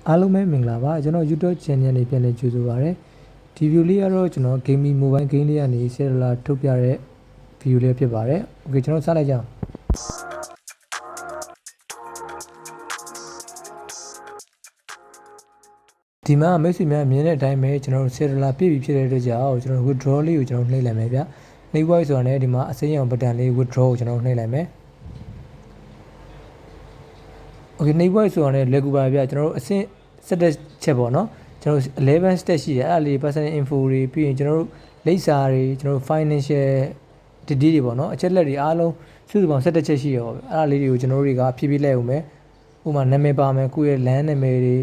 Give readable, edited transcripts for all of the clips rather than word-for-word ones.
အားလုံးပဲမင်္ဂလာပါကျွန်တော် YouTube channel နေပြန်လည်ကြိုဆိုပါရစေဒီ video လေးကတော့ကျွန်တော် Gamee mobile game လေးကနေ cellular ထုတ်ပြတဲ့ video လေးဖြစ်ပါတယ် Okay ကျွန်တော်စလိုက်ကြအောင်ဒီမှာမိတ်ဆွေများမြင်တဲ့အတိုင်းပဲကျွန်တော် cellular ပြည့်ပြီဖြစ်တဲ့အတွက်ကြောင့်ကျွန်တော် withdraw လေးကိုကျွန်တော်နှိပ်လိုက်မယ်ဗျနှိပ်ဖို့ဆိုတာနဲ့ဒီမှာအစိမ်းရောင် button လေး withdraw ကိုကျွန်တော်နှိပ်လိုက်မယ်Okay နှိပ်ဖို့ဆိုတာနဲ့လက်ကူပါဗျကျွန်တော်အဆင့်7ချက်ပေါ့နော်ကျွန်တော်11 step ရှိတယ်အဲ့ဒါလေး personal info တွေပြီးရင်ကျွန်တော်လိပ်စာတွေကျွန်တော် financial detail တွေပေါ့နော်အချက်လက်တွေအားလုံးစုစုပေါင်း17ချက်ရှိရောအဲ့ဒါလေးတွေကိုကျွန်တော်တွေကဖြည်းဖြည်းလိုက်အောင်မယ်ဥပမာနာမည်ပါမယ်ကိုယ့်ရဲ့ land နာမည်တွေ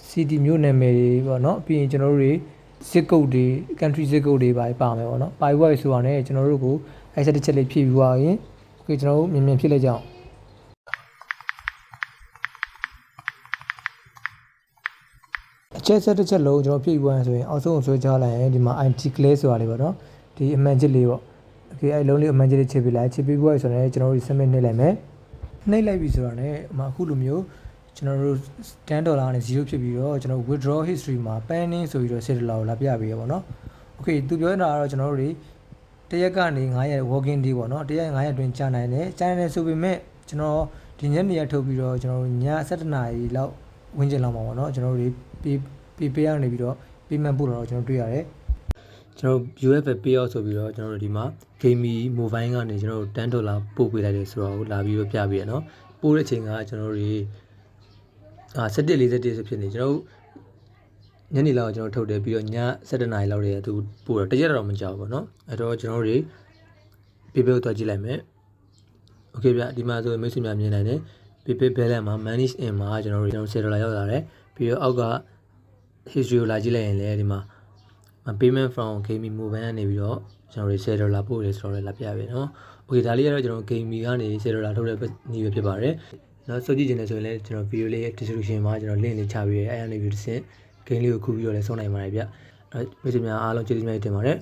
city မြို့နာမည်တွေပေါ့နော်ပြီးရင်ကျွန်တော်တို့တွေ zip code တွေ country zip code တွေပါမယ်ပေါ့နော်ပါဝိုက်ဆိုတာနဲ့ကျွန်တော်တို့ကိုအဲ့17ချက်လေးဖြည့်ပြီးသွားရင် Okay ကျွန်တော်တို့မြင်ဖြည့်လိုက်ကြအောင်အချက်ဆက်တစ်ချက်လုံးကျွန်တော်ဖြည့်ပြီးသွားရင်ဆိုရင်အောက်ဆုံးဆွဲချလိုက်ရင်ဒီမှာ IT clear ဆိုတာလေးပေါ့နော်ဒီအမှန်ချစ်လေးပေါ့ Okay အဲ့လုံးလေးအမှန်ချစ်လေးချစ်ပြီးလိုက်ချစ်ပြီးသွားဆိုရင်ကျွန်တော်တို့ submit နှိပ်လိုက်မယ်နှိပ်လိုက်ပြီဆိုတာနဲ့အခုလိုမျိုးကျွန်တော်တို့$10နဲ့0ဖြစ်ပြီးတော့ကျွန်တော် withdraw history မှာ pending ဆိုပြီးတော့$10ကိုလာပြပေးရပါတော့ Okay သူပြောနေတာကတော့ကျွန်တော်တို့တွေတရက်ကနေ9ရက် working day ပေါ့နော်တရက်9ရက်အတွင်းကြာနိုင်တယ်ဆိုပေမဲ့ကျွန်တော်ဒီညနေရထုတ်ပြီးတော့ကျွန်တော်ည7:00နာရီလောက်ဝန်းကျင်လောက်မှာပေါ့နော်ကျွန်တော်တို့ပေးရနေပြီးတော့ payment ပို့တော့ကျွန်တော်တွေ့ရတယ်ကျွန်တော် UFW ပေးအောင်ဆိုပြီးတော့ကျွန်တော်တို့ဒီမှာ Gamee mobile ကနေကျွန်တော်တို့$10ပို့ပေးလိုက်တယ်ဆိုတော့လာပြီးတော့ပြပေးရနော်ပို့တဲ့အချိန်ကကျွန်တော်တို့17:41ဆိုဖြစ်နေကျွန်တော်ညနေလောက်ကျွန်တော်ထုတ်တယ်ပြီးတော့ည7:00နာရီလောက်တည်းသူပို့တော့တရက်တော့မကြောက်ဘူးเนาะအဲ့တော့ကျွန်တော်တို့ပေးပေးသွားကြည့်လိုက်မယ် Okay ဗျဒီမှာဆိုရင်မိတ်ဆွေများမြင်နိုင်တယ် PayPal balance မှာ MoneySMS မှာကျွန်တော်တို့$10ရောက်လာတယ်ပြီးတော့အောက်က history ကိုလာကြည့်လိုက်ရင်လည်းဒီမှာ payment from Gamee mobile ကနေပြီးတော့ကျွန်တော်တို့$10ပို့တယ်ဆိုတော့လာပြပေးเนาะ Okay ဒါလေးကတော့ကျွန်တော် Gamee ကနေ$10ထုတ်တဲ့နည်းပဲဖြစ်ပါတယ်เนาะဆိုကြည့်နေတယ်ဆိုရင်လည်းကျွန်တော် video လေး description မှာကျွန်တော် link လေးချပေးရဲအဲ့အနေပြီးတစ်ဆင့် game လေးကိုခုပြီးတော့လည်းဆုံးနိုင်ပါတယ်ဗျမိတ်ဆွေများအားလုံးကျေးဇူးများတင်ပါတယ်